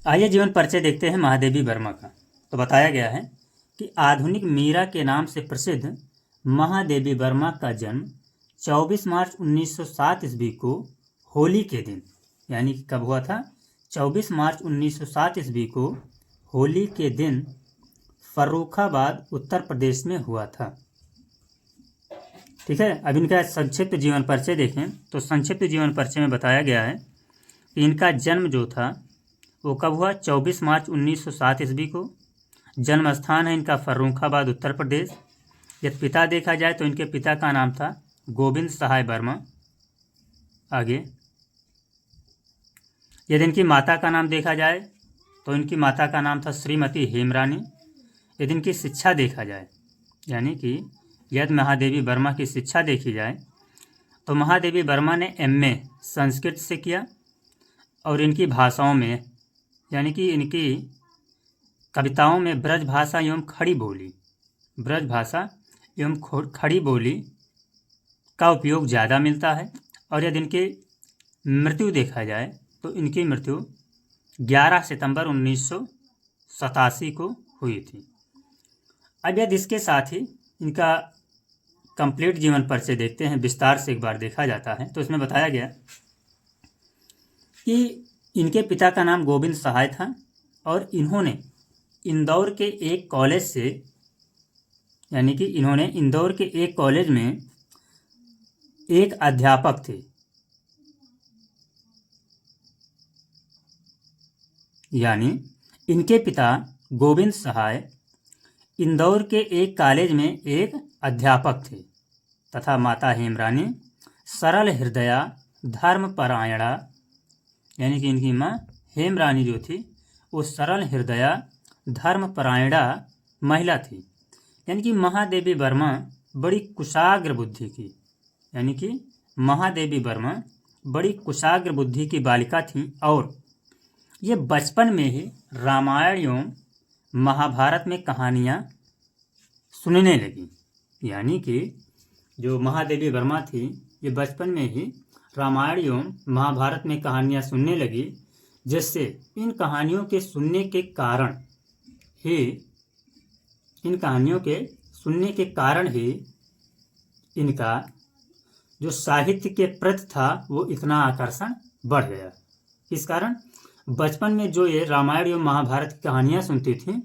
आइए जीवन परिचय देखते हैं महादेवी वर्मा का। तो बताया गया है कि आधुनिक मीरा के नाम से प्रसिद्ध महादेवी वर्मा का जन्म 24 मार्च 1907 ईस्वी को होली के दिन, यानी कि कब हुआ था? 24 मार्च 1907 ईस्वी को होली के दिन फर्रुखाबाद उत्तर प्रदेश में हुआ था। ठीक है, अब इनका संक्षिप्त जीवन परिचय देखें तो संक्षिप्त जीवन परिचय में बताया गया है कि इनका जन्म जो था वो कब हुआ? 24 मार्च 1907 ईस्वी को। जन्म स्थान है इनका फर्रुखाबाद उत्तर प्रदेश। यदि पिता देखा जाए तो इनके पिता का नाम था गोविंद सहाय वर्मा। आगे यदि इनकी माता का नाम देखा जाए तो इनकी माता का नाम था श्रीमती हेमरानी। यदि इनकी शिक्षा देखा जाए, यानी कि यदि महादेवी वर्मा की शिक्षा देखी जाए तो महादेवी वर्मा ने एमए संस्कृत से किया और इनकी भाषाओं में, यानी कि इनकी कविताओं में ब्रज भाषा एवं खड़ी बोली का उपयोग ज़्यादा मिलता है। और यदि इनकी मृत्यु देखा जाए तो इनकी मृत्यु 11 सितंबर 1987 को हुई थी। अब यदि इसके साथ ही इनका कंप्लीट जीवन परिचय देखते हैं, विस्तार से एक बार देखा जाता है तो इसमें बताया गया कि इनके पिता का नाम गोविंद सहाय था और इन्होंने इंदौर के एक कॉलेज से, यानी कि इन्होंने इंदौर के एक कॉलेज में एक अध्यापक थे। यानी इनके पिता गोविंद सहाय इंदौर के एक कॉलेज में एक अध्यापक थे तथा माता हेमरानी सरल हृदया धर्मपरायणा, यानी कि इनकी माँ हेमरानी जो थी वो सरल हृदया धर्मपरायणा महिला थी। यानी कि महादेवी वर्मा बड़ी कुशाग्र बुद्धि की, यानी कि महादेवी वर्मा बड़ी कुशाग्र बुद्धि की बालिका थी और ये बचपन में ही रामायण एवं महाभारत में कहानियाँ सुनने लगी। यानी कि जो महादेवी वर्मा थी ये बचपन में ही रामायण एवं महाभारत में कहानियाँ सुनने लगी, जिससे इन कहानियों के सुनने के कारण ही इनका जो साहित्य के प्रति था वो इतना आकर्षण बढ़ गया। इस कारण बचपन में जो ये रामायण एवं महाभारत की कहानियाँ सुनती थीं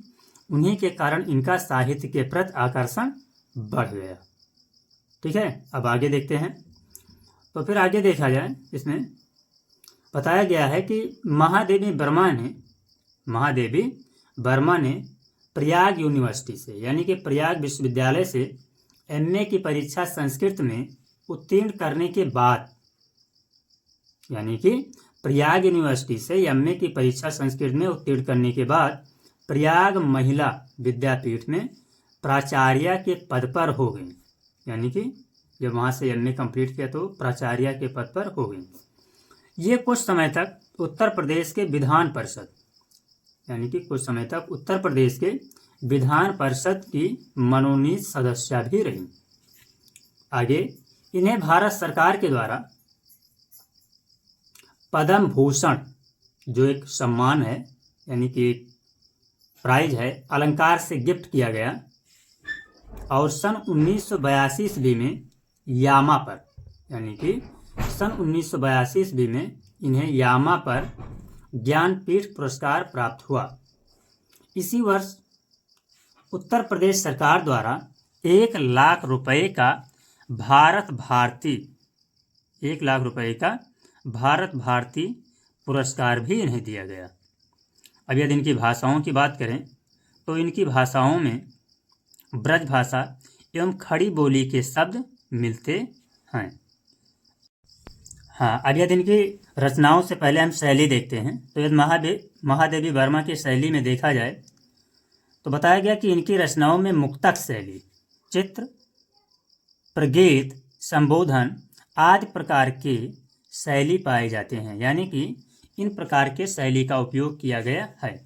उन्हीं के कारण इनका साहित्य के प्रति आकर्षण बढ़ गया। ठीक है, अब आगे देखते हैं। तो फिर आगे देखा जाए, इसमें बताया गया है कि महादेवी वर्मा ने प्रयाग यूनिवर्सिटी से, यानी कि प्रयाग विश्वविद्यालय से एमए की परीक्षा संस्कृत में उत्तीर्ण करने के बाद, यानी कि प्रयाग यूनिवर्सिटी से एमए की परीक्षा संस्कृत में उत्तीर्ण करने के बाद प्रयाग महिला विद्यापीठ में प्राचार्य के पद पर हो गई। यानी कि जब वहाँ से एमए कंप्लीट किया तो प्राचार्य के पद पर हो गई। ये कुछ समय तक उत्तर प्रदेश के विधान परिषद की मनोनीत सदस्य भी रही। आगे इन्हें भारत सरकार के द्वारा पद्म भूषण, जो एक सम्मान है, यानी कि एक प्राइज है, अलंकार से गिफ्ट किया गया और सन 1982 ईस्वी में यामा पर, यानी कि सन 1982 ईस्वी में इन्हें यामा पर ज्ञानपीठ पुरस्कार प्राप्त हुआ। इसी वर्ष उत्तर प्रदेश सरकार द्वारा 1 लाख रुपए का भारत भारती पुरस्कार भी इन्हें दिया गया। अब यदि इनकी भाषाओं की बात करें तो इनकी भाषाओं में ब्रज भाषा एवं खड़ी बोली के शब्द मिलते हैं। हाँ, अब यदि इनकी रचनाओं से पहले हम शैली देखते हैं तो यदि महादेवी वर्मा की शैली में देखा जाए तो बताया गया कि इनकी रचनाओं में मुक्तक शैली, चित्र, प्रगीत, संबोधन आदि प्रकार की शैली पाए जाते हैं। यानी कि इन प्रकार के शैली का उपयोग किया गया है।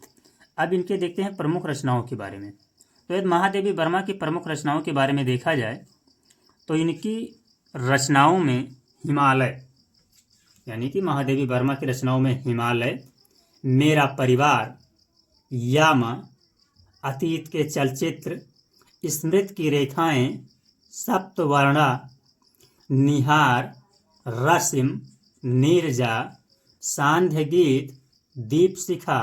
अब इनके देखते हैं प्रमुख रचनाओं के बारे में। तो यदि महादेवी वर्मा की प्रमुख रचनाओं के बारे में देखा जाए तो इनकी रचनाओं में हिमालय, यानी कि महादेवी वर्मा की रचनाओं में हिमालय मेरा परिवार, यामा, अतीत के चलचित्र, स्मृति की रेखाएं, सप्तवर्णा, निहार, रस्म, नीरजा, सांध्य गीत, दीपशिखा,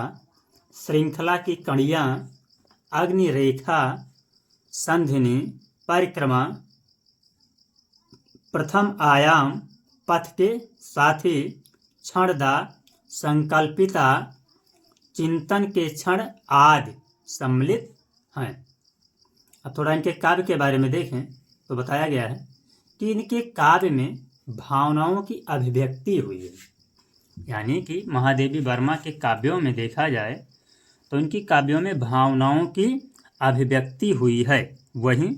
श्रृंखला की कड़ियाँ, अग्निरेखा, संधिनी, परिक्रमा, प्रथम आयाम, पथ के साथी, क्षणदा, संकल्पिता, चिंतन के क्षण आदि सम्मिलित हैं। अब थोड़ा इनके काव्य के बारे में देखें तो बताया गया है कि इनके काव्य में भावनाओं की अभिव्यक्ति हुई है। यानी कि महादेवी वर्मा के काव्यों में देखा जाए तो इनकी काव्यों में भावनाओं की अभिव्यक्ति हुई है। वहीं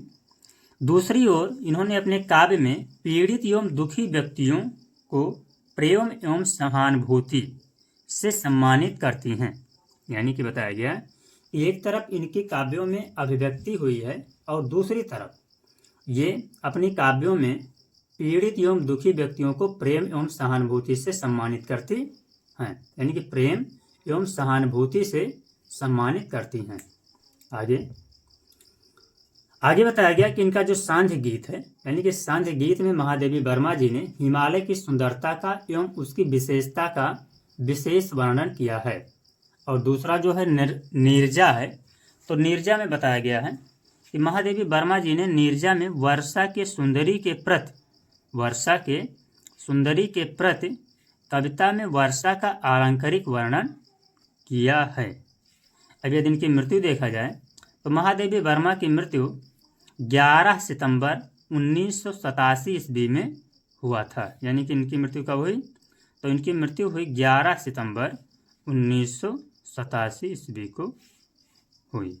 दूसरी ओर इन्होंने अपने काव्य में पीड़ित एवं दुखी व्यक्तियों को प्रेम एवं सहानुभूति से सम्मानित करती हैं। यानी कि बताया गया कि एक तरफ इनकी काव्यों में अभिव्यक्ति हुई है और दूसरी तरफ ये अपनी काव्यों में पीड़ित एवं दुखी व्यक्तियों को प्रेम एवं सहानुभूति से सम्मानित करती हैं। यानी कि प्रेम एवं सहानुभूति से सम्मानित करती हैं। आगे बताया गया कि इनका जो सांध्य गीत है, यानी कि सांध्य गीत में महादेवी वर्मा जी ने हिमालय की सुंदरता का एवं उसकी विशेषता का विशेष वर्णन किया है। और दूसरा जो है नीरजा है, तो नीरजा में बताया गया है कि महादेवी वर्मा जी ने नीरजा में वर्षा के सुंदरी के प्रति कविता में वर्षा का आलंकारिक वर्णन किया है। अब यदि इनकी मृत्यु देखा जाए तो महादेवी वर्मा की मृत्यु 11 सितंबर 1987 ईस्वी में हुआ था। यानी कि इनकी मृत्यु कब हुई? तो इनकी मृत्यु हुई 11 सितंबर 1987 ईस्वी को हुई।